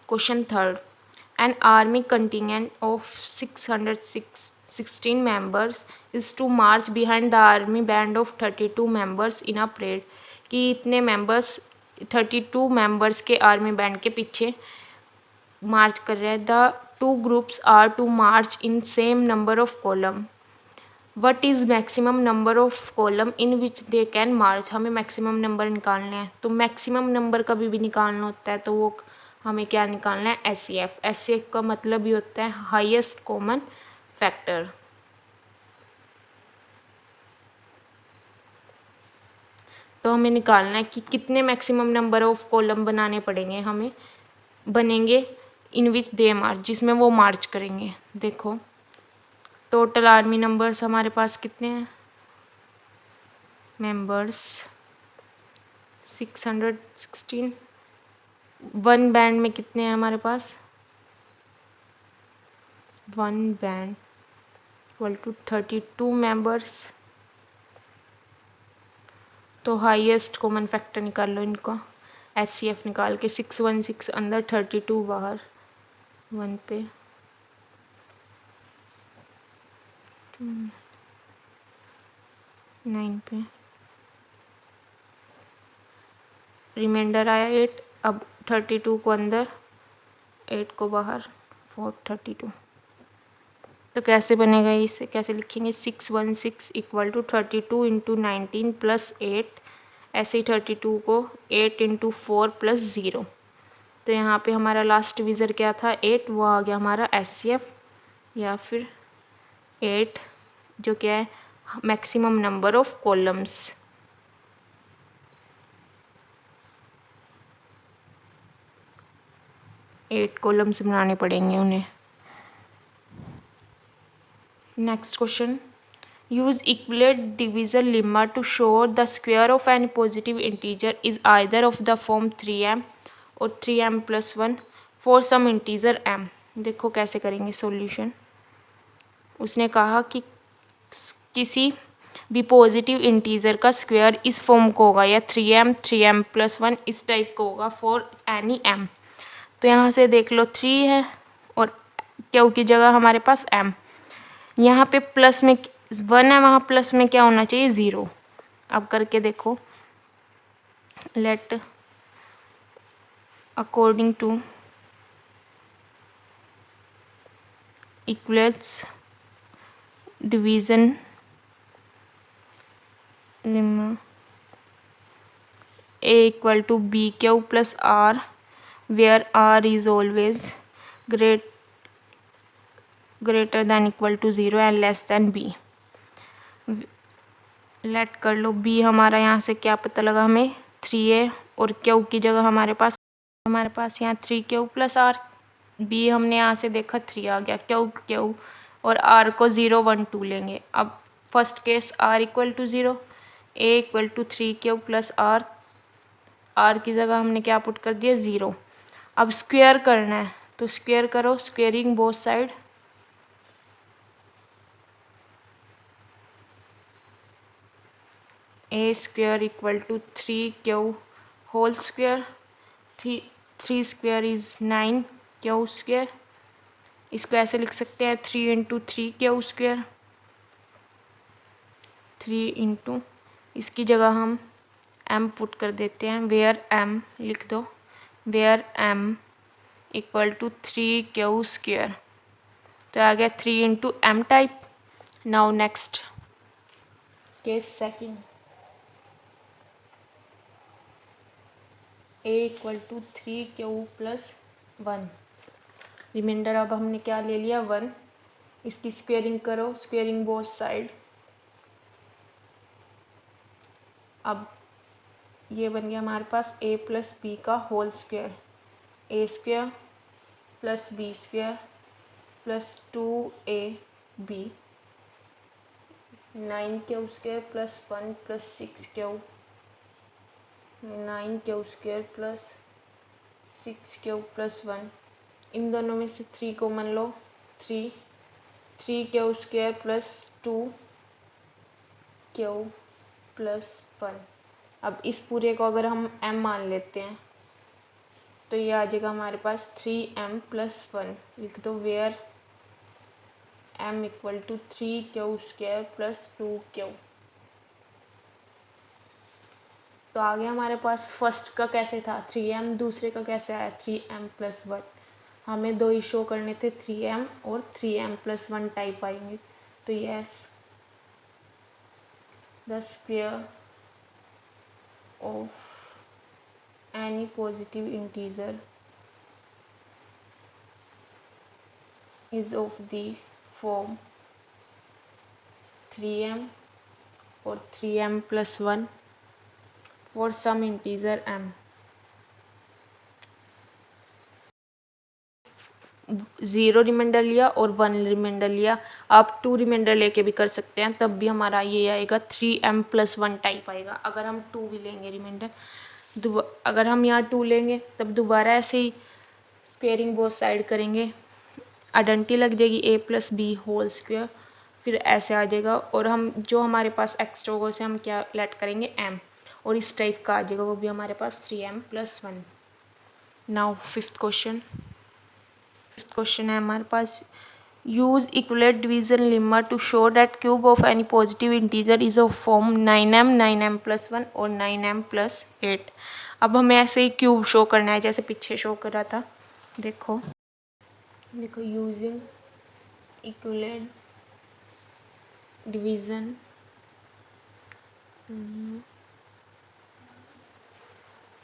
Question third. An army contingent of 616 members is to march behind the army band of 32 members in a parade. कि इतने members 32 members के army band के पीछे march कर रहे हैं. The two groups are to march in same number of column. What is maximum number of column in which they can march? हमें maximum number निकालना है. तो maximum number कभी भी निकालना होता है तो वो हमें क्या निकालना है? HCF. HCF का मतलब ही होता है हाईएस्ट कॉमन फैक्टर. तो हमें निकालना है कि कितने मैक्सिमम नंबर ऑफ कॉलम बनाने पड़ेंगे हमें, बनेंगे इन विच दे मार्च, जिसमें वो मार्च करेंगे. देखो टोटल आर्मी नंबर्स हमारे पास कितने हैं? मेंबर्स 616. वन बैंड में कितने हैं हमारे पास? One band equal to 32 members. तो हाईएस्ट कॉमन फैक्टर निकाल लो इनका. HCF निकाल के 616 अंदर 32 बाहर, 1 पे 9 पे रिमाइंडर आया 8. अब 32 को अंदर 8 को बाहर 432. तो कैसे बनेगा इसे कैसे लिखेंगे? 616 इक्वल टू 32 इंटू 19 प्लस 8. ऐसे ही 32 को 8 इंटू 4 प्लस 0. तो यहाँ पे हमारा लास्ट डिविज़र क्या था? 8. वो आ गया हमारा HCF या फिर 8 जो क्या है? Maximum number of columns. Eight columns बनाने पड़ेंगे उन्हें. Next question. Use Euclid's division lemma to show the square of any positive integer is either of the form 3m और 3m plus 1 for some integer m. देखो कैसे करेंगे solution. उसने कहा कि किसी भी पॉजिटिव इंटीजर का स्क्वायर इस फॉर्म को होगा या 3m 3m प्लस 1 इस टाइप का होगा फॉर एनी m. तो यहाँ से देख लो 3 है और क्यू की जगह हमारे पास m. यहाँ पे प्लस में 1 है, वहाँ प्लस में क्या होना चाहिए? 0. अब करके देखो. Let according to Euclid's division lemma A equal to BQ plus R where R is always greater than equal to 0 and less than B. लेट कर लो. B हमारा यहाँ से क्या पता लगा हमें? 3A और Q की जगह हमारे पास यहाँ 3Q प्लस R. B हमने यहाँ से देखा 3 आ गया. Q और R को 0 1 2 लेंगे. अब first case R equal to 0, A equal to 3Q plus R. R की जगह हमने क्या पुट कर दिया? 0. अब स्क्वायर करना है तो स्क्वायर करो. Squaring both side. A square equal to 3Q whole square. 3 square is 9Q square. इसको ऐसे लिख सकते हैं 3 इंटू 3Q स्क्वायर. 3 इंटू इसकी जगह हम m पुट कर देते हैं. वेयर m लिख दो. Where m equal to 3Q square. तो आ गया 3 into m type. Now next case second. A equal to 3Q plus 1. Remainder अब हमने क्या ले लिया? 1. इसकी स्क्वेयरिंग करो. Squaring both side. अब ये बन गया हमारे पास A प्लस B का whole square. A square plus B square plus 2AB 9Q square plus 1 plus 6Q 9Q square plus 6Q plus 1. इन दोनों में से 3 कॉमन लो. 3Q square plus 2Q plus 1. अब इस पूरे को अगर हम m मान लेते हैं तो ये आ जाएगा हमारे पास 3m+1। लिख दो where m equal to 3q² + 2q। तो आगे हमारे पास फर्स्ट का कैसे था 3m, दूसरे का कैसे आया 3m+1। हमें दो ही शो करने थे 3m और 3m+1 टाइप आएंगे। तो yes the square of any positive integer is of the form 3m or 3m+1 for some integer m। 0 reminder लिया और 1 रिमाइंडर लिया, आप 2 रिमाइंडर लेके भी कर सकते हैं, तब भी हमारा ये आएगा 3m+1 टाइप आएगा। अगर हम 2 भी लेंगे रिमाइंडर, अगर हम यहाँ 2 लेंगे तब दोबारा ऐसे ही स्क्वेयरिंग बोथ साइड करेंगे, आइडेंटिटी लग जाएगी a+b² फिर ऐसे आ जाएगा। और हम जो हमारे पास एक्स्ट्रा होगा उसे हम क्या लेट करेंगे m, और इस टाइप का आ जाएगा, वो भी हमारे पास 3m+1। नाउ फिफ्थ क्वेश्चन है हमारे पास, use Euclid's division lemma to show that cube of any positive integer is of form 9m, 9m+1 और 9m+8। अब हमें ऐसे ही क्यूब शो करना है जैसे पीछे शो कर रहा था। देखो using Euclid's division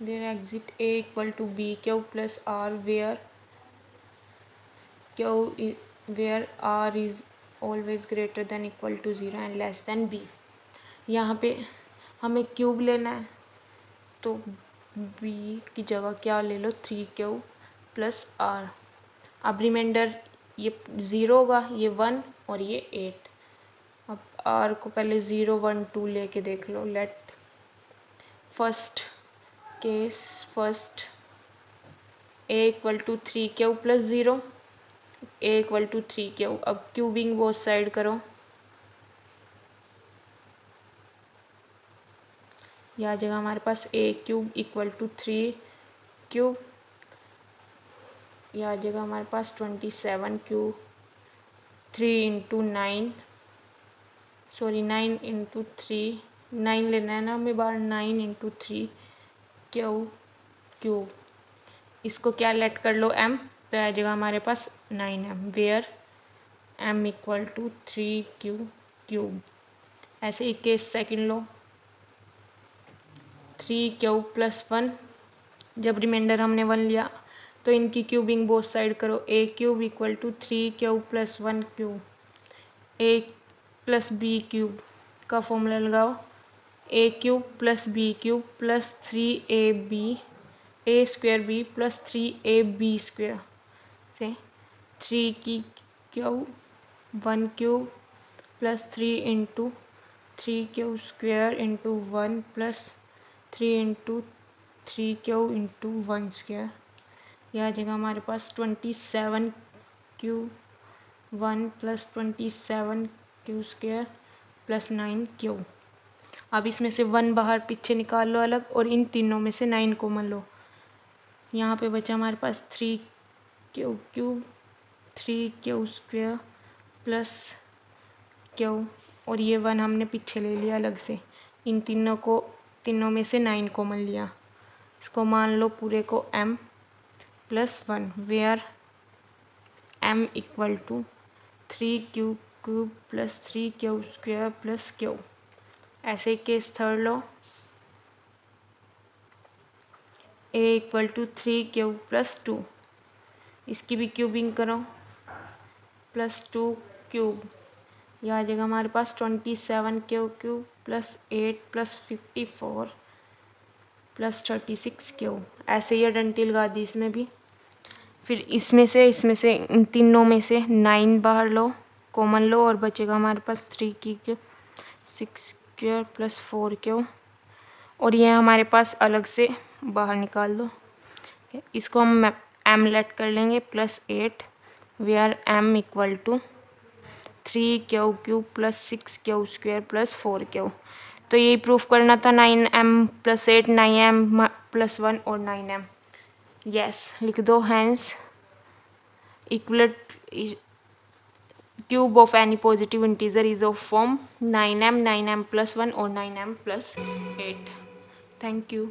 there exist a equal to b³ + r where r is always greater than equal to 0 and less than b। यहाँ पे हमें क्यूब लेना है, तो b की जगह क्या ले लो 3q + r। अब रिमाइंडर ये 0 होगा, ये 1 और ये 8। अब r को पहले 0, 1, 2 लेके देख लो। Let first case first a equal to 3q + 0, a equal to 3q। अब क्यूबिंग बोथ साइड करो, यह आ जाएगा हमारे पास a³ इक्वल टू 3q, यह आ जाएगा हमारे पास 27q, 3 × 9, सॉरी 9 × 3, 9 लेना है ना हमें बाहर, 9 × 3q³। इसको क्या लेट कर लो m, तो आ जाएगा हमारे पास 9m where m equal to 3q³। ऐसे ही केस सेकंड लो, 3q + 1। जब रिमाइंडर हमने 1 लिया तो इनकी क्यूबिंग बोथ साइड करो, a³ equal to 3q + 1q, a + b³ का फॉर्मूला लगाओ, a³ + b³ + 3ab a² b + 3ab² से 3 की क्यू 1³ + 3 × 3q² × 1 + 3 × 3q × 1²। यह आ जाएगा हमारे पास 27q1 + 27q² + 9q। अब इसमें से 1 बाहर पीछे निकाल लो अलग, और इन तीनों में से 9 कॉमन लो। यहाँ पे बचा हमारे पास 3q³ 3q² + q, और ये 1 हमने पीछे ले लिया अलग से। इन तीनों में से 9 कॉमन लिया। इसको मान लो पूरे को m+1 where m equal to 3q³ + 3q² + q। ऐसे केस थर्ड लो, a इक्वल टू 3q + 2, इसकी भी क्यूबिंग करो, +2q। यह आ जाएगा हमारे पास 27q³ + 8 + 54 + 36q। ऐसे ही आइडेंटिटी लगा दी इसमें भी। फिर इसमें से इन तीनों में से 9 बाहर लो, कॉमन लो, और बचेगा हमारे पास 3q 6q + 4q, और ये हमारे पास अलग से बाहर निकाल दो। इसको हम m लेट कर लेंगे +8 where m equal to 3q³ + 6q² + 4q। तो यही प्रूफ करना था 9m + 8, 9m + 1 और 9m। यस लिख दो। Hence Euclid's cube of any positive integer is of form 9m, 9m+1 और 9m+8। Thank you.